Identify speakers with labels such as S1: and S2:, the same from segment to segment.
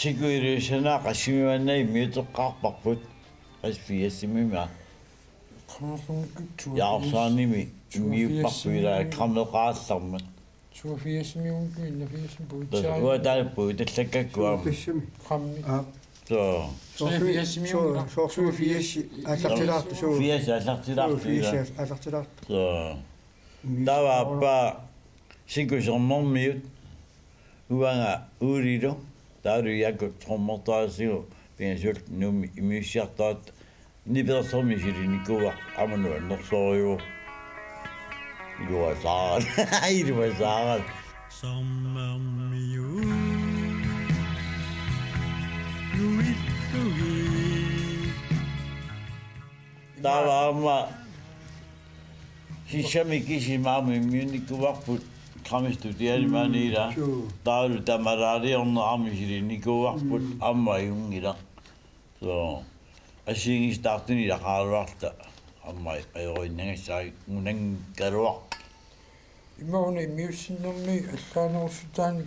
S1: Sigurisena qasimimanai miitoqqaarparput qasfiassimima yaarsaanimi miupparpuila qarneqaallармат
S2: 82 million 84 puutsaari
S1: uataappu tallakkakkua
S2: qammi
S1: so
S2: 84 million
S3: 84 аллартилаарту суу
S1: fias allartilaartuila
S3: аллартилаарту
S1: so tavaappa sigusornermiut uanga uulilo taalu yakut trommertaasigu piasult numi imiussiartaat nipersormi silinikuaq amanu annersoriu iluasaal iluasaal
S4: sommermiu
S1: tavaama sissamikisimaami miunikuarput qamistutialimaaniila taalu tamaraaliornerarmi silinikuarput amma iungila so asiingistartuni laqaaruarta amma ajorinnagassaai munankaluaq
S2: имауна имиуссиннэрми аллааnerusutaani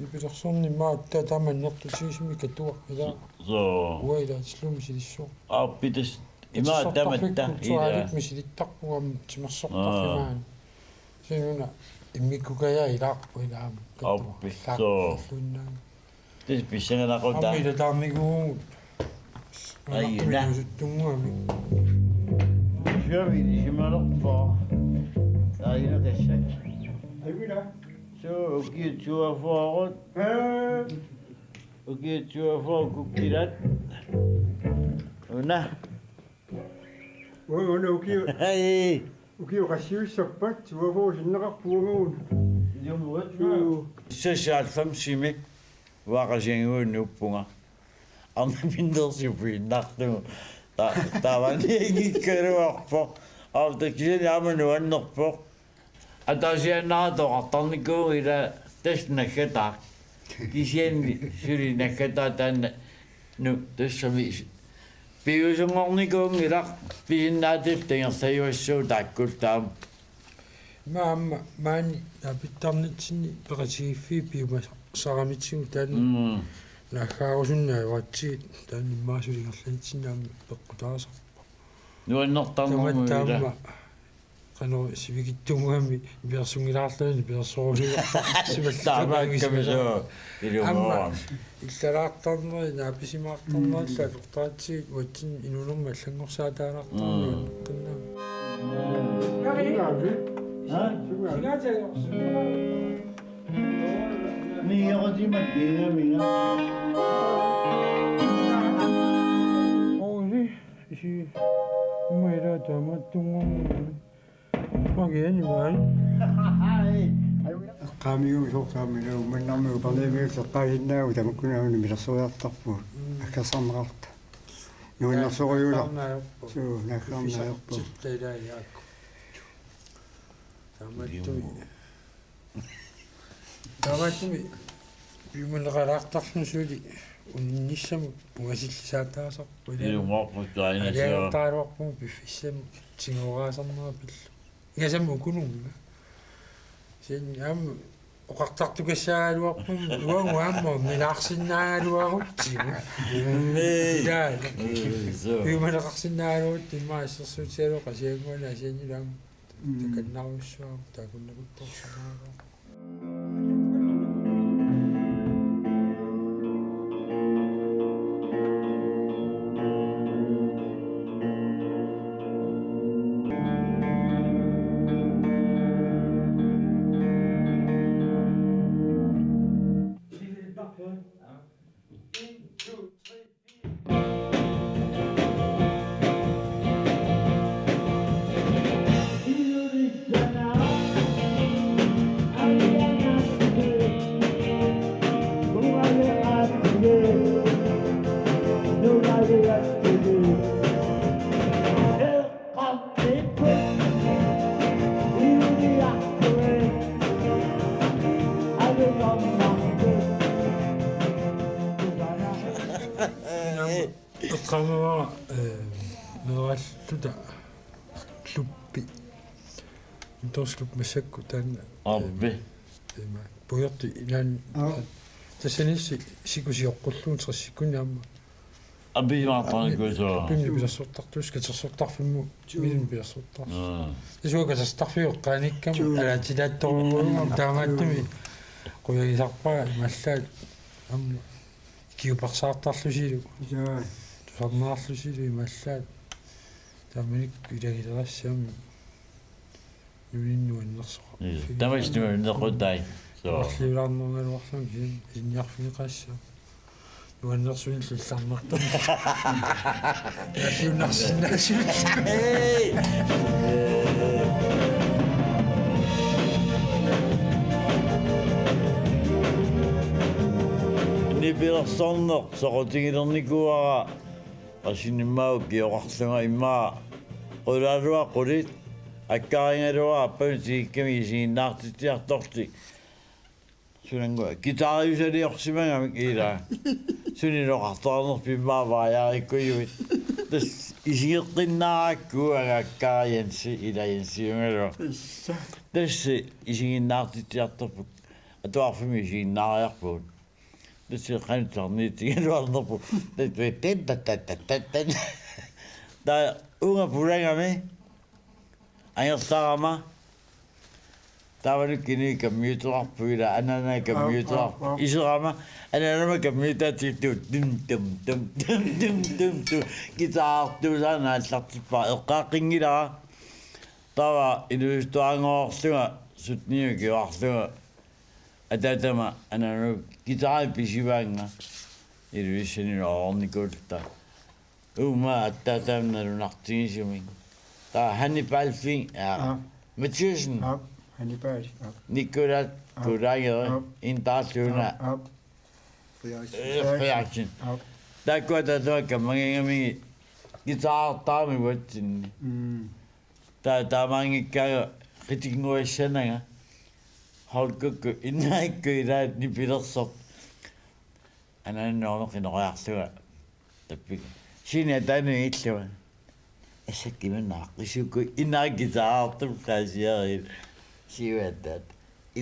S2: ипилерсуурни маат тааманнертусигисми катуа ила
S1: so
S2: уайла слуми силиссоо
S1: appitas ima tamatta
S2: ila мисилиттарпугам тимерсортарфимаан синуна иммиккукая илаақпу илаама
S1: Appi, so. tis pissanganaqota
S2: аммила таамигуу
S1: Aina.
S2: тунгуами
S1: Sjövi simalerpa aina tassak
S3: айвила
S1: so ukiutsuafuarut ukiutsuafuarukukkilat una
S3: оона
S1: ai
S3: укиоқассиуссаппат суавоосиннеқарпугуун
S1: сасаалфамсимик waaqasianguunnuuppunga arna mindersipuinnartugu taavaniigikkaluarpo aaftakisani amanu annerpo ataasiannaatoqartarnikuu ila tasnakkataa kisianni suli nakkataa taanna nu tassami piusungornikuun ilaq piinnaatil tingersayuassuu taakkul taam
S2: маама маани апиттарнитсини пеқатигиффи пиума сарамитсигу таани нахаарусуннаа ватсигит таани маасулингерланитсинаами пеққутаасар
S1: nuannertarnermu
S2: таматтаама каноо сивигиттунгуами биерсунгилаарлаани биерсоорулигарпа
S1: таамааккамисоо илумоорам
S2: иллалаартарнери нааписимаартарнерилла луқтаатсигит ватсин инунерма аллангорсаатаалаартарнери каннаа
S1: Miiqutimat piingaminga
S2: Ouli isi muira tamаттунгорнери магиани маани
S3: qaamigu soortaamina umannarmigu parleemigu seqqaaginnaagu tamakkunaagunni milersuiartarpu аккасарнеқарта нуиннерсориула суу наккаарнаарпу
S2: тилаалиаакку таматтуми юманеқалаартарнусули унниссаму угасиллисаатаасарпу
S1: ilumorputainasoo
S2: алиартааруарпу пиффиссаму тигураасарнера пилла игасамму кунумма син ам оқартартукассаагалуарпум уангу аммо нилаарсиннаагалуарутсигу яа юманеқарсиннаагалуут тиммаассерсуутиалу қасиангуана асианилаам таканнаруссуам такуннакутторсунаагаа qamava meralluta kluppi torslup masakku taanna
S1: arbi
S2: тема пуйерти илаан тассанисси сикусиоққуллуун трассиккуни амма
S1: Абимаатан кусоо.
S2: пимми пилассуттартус катерсуттарфимму милин пилассуттар тасуака катерстарфиоққааниккама алаатилаатторугуунга таамааттуми қуягисарпаа маллаат амма киупарсаартарлусилу
S3: жаа
S2: тусарнаарлусилу маллаат тааманик илагилерассаама юниннуаннерсоqa
S1: Тамашнуа неқутай. So.
S2: Арлиулаарнерналуарлун кин инниарфинеқассаа нуаннерсуин лулларнартам яллунарсинаасу
S1: Ниберсоннер соқутигилерникуара асиниммау киоқарлунга иммаа qulaluа qulit аккаарингалуа аппаутигикками исигиннаартитиарторти сунангуа гитариусалиорсимагами кила сунилоқартоорнер пиммааваяариккуйуит тас исигеққиннаараккуага аккаарианси илаянсиунгалуа тас исигиннаартитиарторпут атуарфими исигиннаариарпуут тас қанутарниитигалуарнерпу таттаттаттаттат да унга пулангами аярсарама тавали кини компьютерарпуила анана компьютер исерама ананама компьютертитту тим тим тим тим тим тим тим гитаартусана аллартиппа эққааққингилара тава илуистуангоорлуга сутниу киоарлуга ататама анана гитари писиваанга илуиссанилоорникулта ума аттатаамналунартигисумин та ханнипалфин Mathiesen,
S3: Hannibal,
S1: Nicolas Courageous, Intarsuna, Reaction. Der går der kan mange af mine guitar der med vådten. Der er mange gange rigtig gode sætninger. Hold gå ind i køret, de bliver så. Han er nok en rørstur. Der bliver. Siden der er ikke så. Jeg skal give mig nok. Jeg skal gå ind i guitar, der placerer siger at det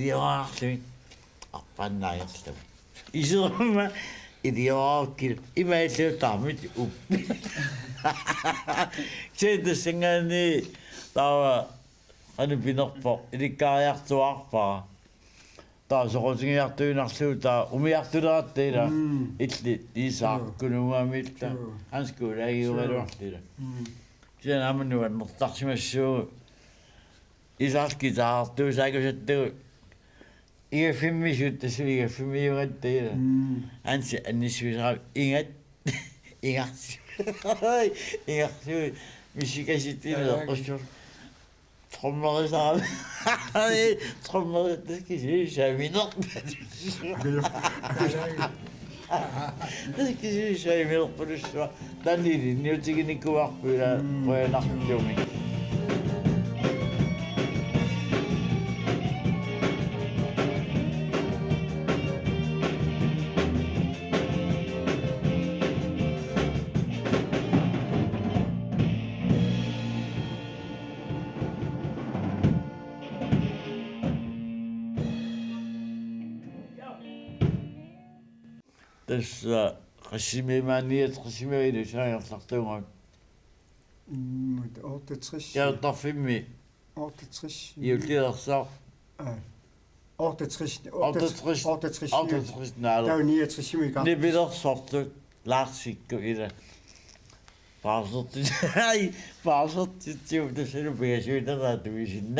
S1: er rørstur. Og bare nej, jeg I sidder med idiot. I må ikke tage mit op. Se det singerne, der var han binder på. Det kan jeg så bare. Der så også jeg tog nok så der. Jeg tog det der. Et lidt sagt kunne være mit der. Han skulle ikke være det. Så han har nu en måske med så. I sagde guitar, du sagde at det jeg finder mig ud, det så jeg finder mig ud det. Han siger, at ni synes inget. Musik er sit det og så trommer sammen. Trommer, det skal sige, jeg vil nok. Det skal sige, jeg vil nok på det så. Der er det, nu tænker jeg gå op på det, hvor jeg nok jo mig. Dus resimemaniet, resimeren, zijn er toch toch
S3: Moet 68.
S1: ja, dat vind ik.
S3: 68.
S1: Je hebt er zo.
S3: 68.
S1: 68.
S3: 68.
S1: Altijd is nou.
S3: Der er 69 i gang.
S1: Det bliver så det laat sig gå i det. Bare så det. Nej, bare så det det ser du på jeg synes der du er sin.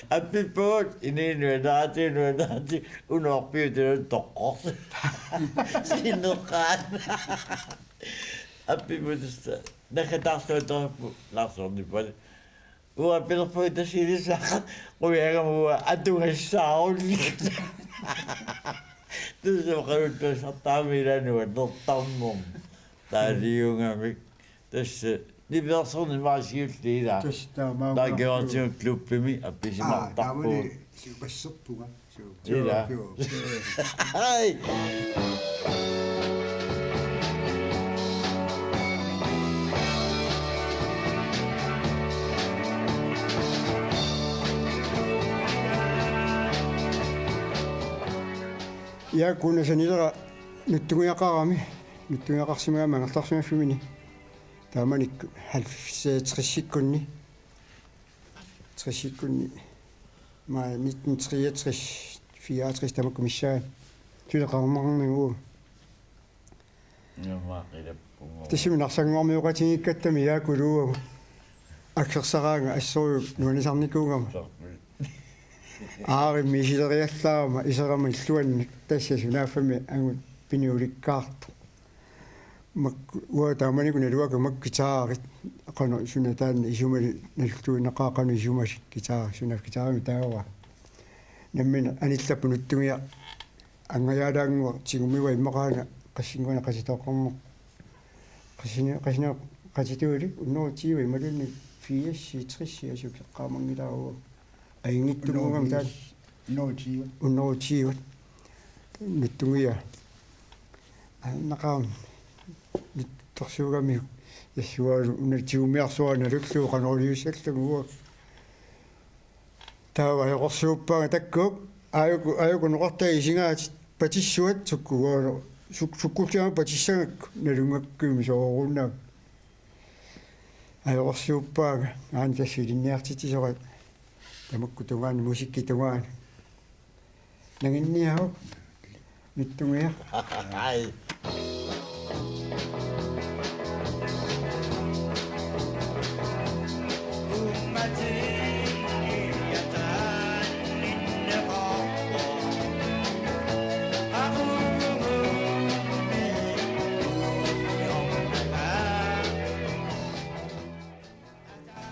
S1: At vi på en det unoppbyggede dokker. Sin noget. At vi på det sted. Der kan der stå der på Larsson på det. Hvor er bedre på det siger det så. Og jeg er at du er savlig. Det er så godt så der vi der nu der tamom. Der er de unge mig. Det er det bliver sådan en meget skilt det der. Der går han til en klub med mig og bliver meget tak på.
S3: Det var så på.
S1: Det der. Hej.
S3: Я kuna sanilera nuttuguyaqarami nuttuguyaqarsimaama ngartarsimaffimini taamanik halfseetrisikkunni trisikkunni ma 1963 64 tamakkumissaa tuleqarmarnaguu тисиминарсангуармиуqatigikkattami яакулуугу аксерсараанга ассориу нуанисарникуугама аари мисилериаллаарма исерама иллуанни тассасунааффами ангут пиниуликкаарту мак уа тааманикуна луака мак гитаарит ақано сунатаанна исумали наллуинеқаақану исумали гитаар сунаф гитаарами таава наммина аниллаппунуттугиа ангаяалаангуа тигумива иммақаана qassinguna qasitoqqarmu qassina qasituuli unnuutiivi malunni 64 asukseqqaamangilaaruu aingittunuungam taat unnuutiivat nuttungia annaqaam nittorsuugami яссуалу унатигумиарсуана луллуу qanoriussalluguua таава яқорсууппаага таккуп аюку ноқартай исингаат патиссуат суккугаалу суккултиама патиссагакку налунгаккуми сооруннаа аёрсууппаага аан тассилинниартитисорат тамакку тугаани мусикки тугаани нагинниау ниттугиа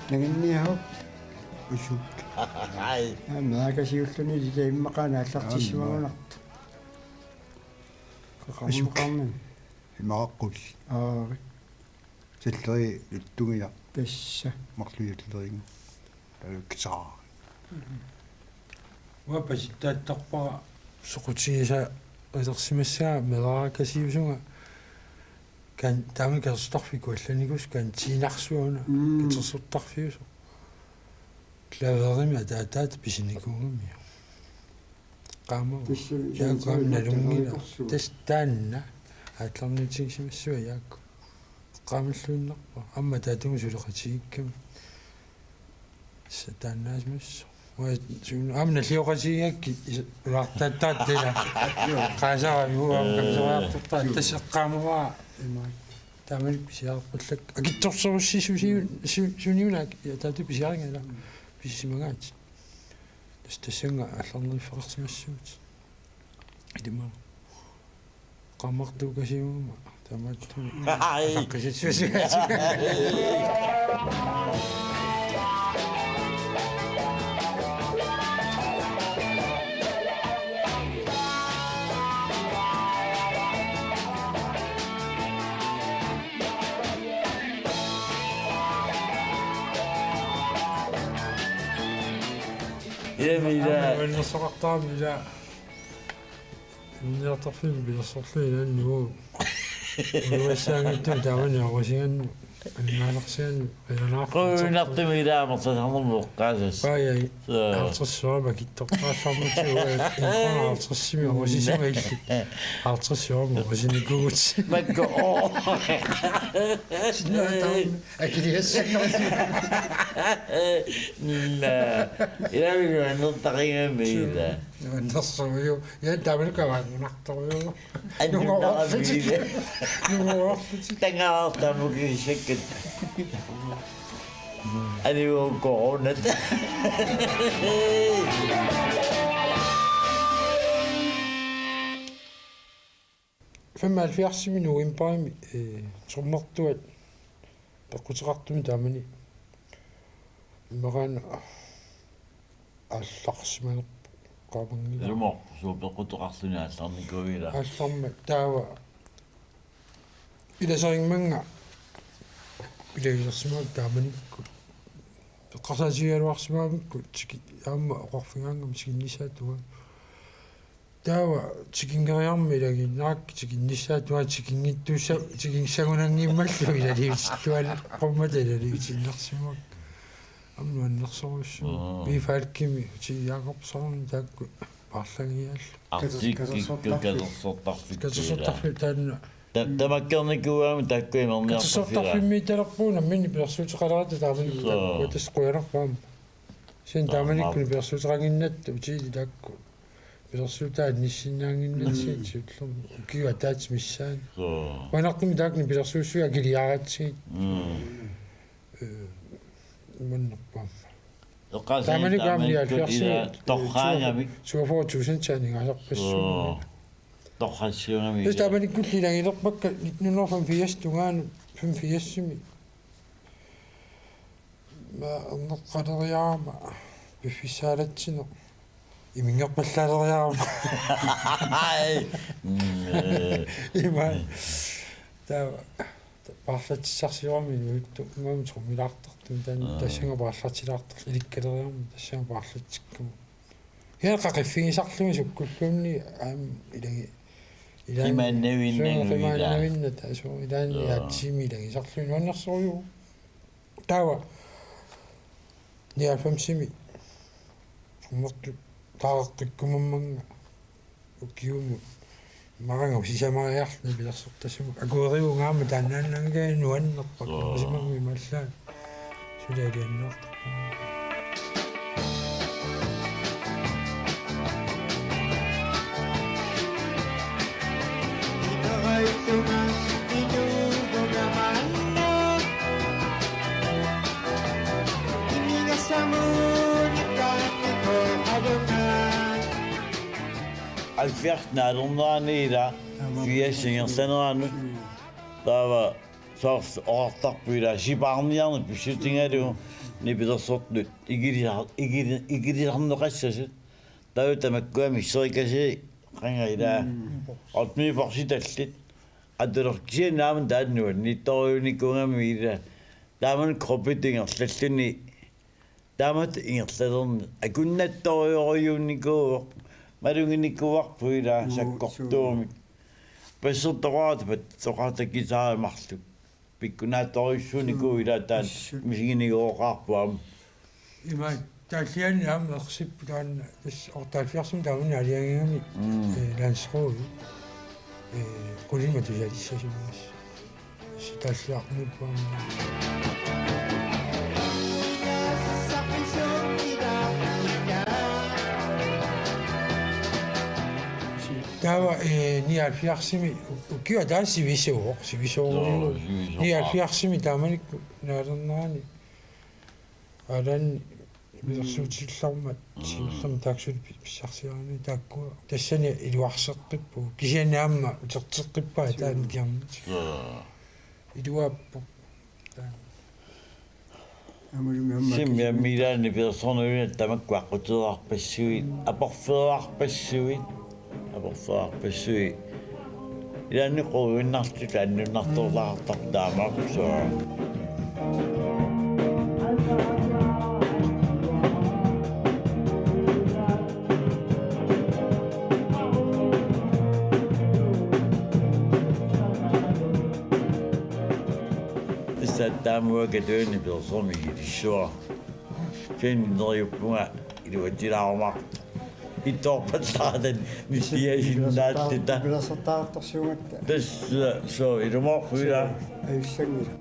S3: нагинниау усук наакасиуллуни лила иммақаана аллартиссуаганарту қақаммақарнин
S5: имааққул
S3: аари
S5: силлери уттугиа
S3: тасса
S5: марлуятлерин китаа
S2: уапаситтааттарпара соқутигиса алерсимассаа меларакасиусунга kan taame kersortarfiku allanigus kan tiinarsuuna ketersortarfiusu klaverimi ataataat pisinikuungami qaama yaakam nalungina tastaanna aatllarnutigissimassua yaakku qaamalluunnerpa amma taatungu suleqatigikkami sataannaasmassu amna liuqatigakki ulaartaattaatila qaasaraviuam kamseraartortaa tasseqqaamuraa тааманик писиаарпаллак акитторсоруссисуси суниунаак таату писиарингала писсимагаат тассанга алларнериффеқарсимассуут идима qammartuukasiuuma taamattumi аққисиссуусигаат
S1: Mira.
S2: Bueno, soqartaam ila niartarfim bilersorluina annugu uassaangittu taamani aqusigan annaanarsigan
S1: Qoyunartimiilaamertasarnerluqqaasas.
S2: Paai aaltersuama kittorpaallarmutiua inqonaartersimi aqusisima illi aaltersuama aqusinikugut
S1: Makko oo.
S2: akiligassakkarasi
S1: Ilaavilu annertaqingamiila.
S2: аннерсуйу я таамалукаваа нунарторюу
S1: Annunnaramiila.
S2: нугуарлути
S1: Tangaartamukisakkat. Aniu koronat.
S2: фэмма алфиарсими нуимпаами суммартуат пеккутеқартуми таамани иммагаана алларсиманерпу qaamangila
S1: Lumo suupeqqutoqarluni алларникуила.
S2: алларма таава иласарингманга илагисерсимаак тааманикку пеққарсаатигалуарсимаамикку тики аама оқорфингаангам тикиннисаатуга таава тикингериарми илагиннаак тикиннисаатуга тикингиттуса тикингсагунангиммаллу илаливиттуал qomмата илаливитиннерсимаак амнуаннерсоруссу бифалкими ти Якоб сорни таакку парлангиал
S1: касерсортарфик
S2: касерсортарфи таанна
S1: тамаккерникуаами таккуимерниартарфила
S2: касерсортарфимми талерпуна минни персуутеқалерата таамани куатас қуянарпаама син тааманиккуни персуутеқангиннатту утили таакку персуутаат ниссиннаангиннатсиит суутлерми киуа таатс миссаани ванартуми таакни персуусуя килиаратсигит маннерпаама
S1: торхаангами
S2: суафоортусантаанигаалерпассуунни
S1: торхассиунгами
S2: Hvis der er man ikke kunne lide den op, bakka 1985 tungaan 85 ma anneqqaleriarama bifissaalatsino imingerpallaaleriarama ima ta parlatsissarsiorami uittu ngam trumilaartartum tan tassanga parlatsilaartar ilikkaleriarma tassanga parlatsikkum heeqaqiffigisarlumi sukkulluunni aam ilagi
S1: иманнавиннагуила
S2: таасоо илаани яатсими сарлуни уаннерсориу таава ниафамсими уммерту тааққиккумамманга укиуму маранга сисамариарлни пилерсертасугу акуериунгаама тааннааннангаа нуаннерпак симагуи маллаа сулаалианнерта
S1: Alfjärtnaalornaaniila fiassingersaneraanu taava soors ortarpuila sipaarniarnut pissutingalugu nipilersortlut igiliarneqassasut tautamakkuami serikasi qangaila otmi porsitallit adulerkisianaamun taannuat nittoriunikungami ila taaman kroppitinger taamat ingerlalerni akunnattorioriunnikuuq малунгиниккуарпуила саккортуумик пассертораатапат соқартаккисааримарлук пиккунаатториуссуникууила таан мисигинигооқарпуам
S2: има тааллиани аама ерсиппу таанна тас ортааффиарсум таамани алиангиами лансруу кулима тужалиссасумас ситааллиарнуппаама таава ниалфиарсими укиа тааси висоо ниалфиарсими тааманикку наалернаани алан мисерсуутиллармат силлерми тааксули писсарсиарани тааккуа тассани илуарсеққиппу кисианаамма утертеққиппаа таан киарнит илуааппу
S1: симмиаммилаани персонуина тамаккуаққутераарпассуит апорфеэраарпассуит илаанни қуиннартут аннуннарторлаартар таамаақсуа таамуакатуини персони илиссуа финнериуппунга илуатилаармақ иторпаттаадан мисиасиннааттита
S3: пилерсертаартарсугатта
S1: тас со илумоққуила
S3: аиссангила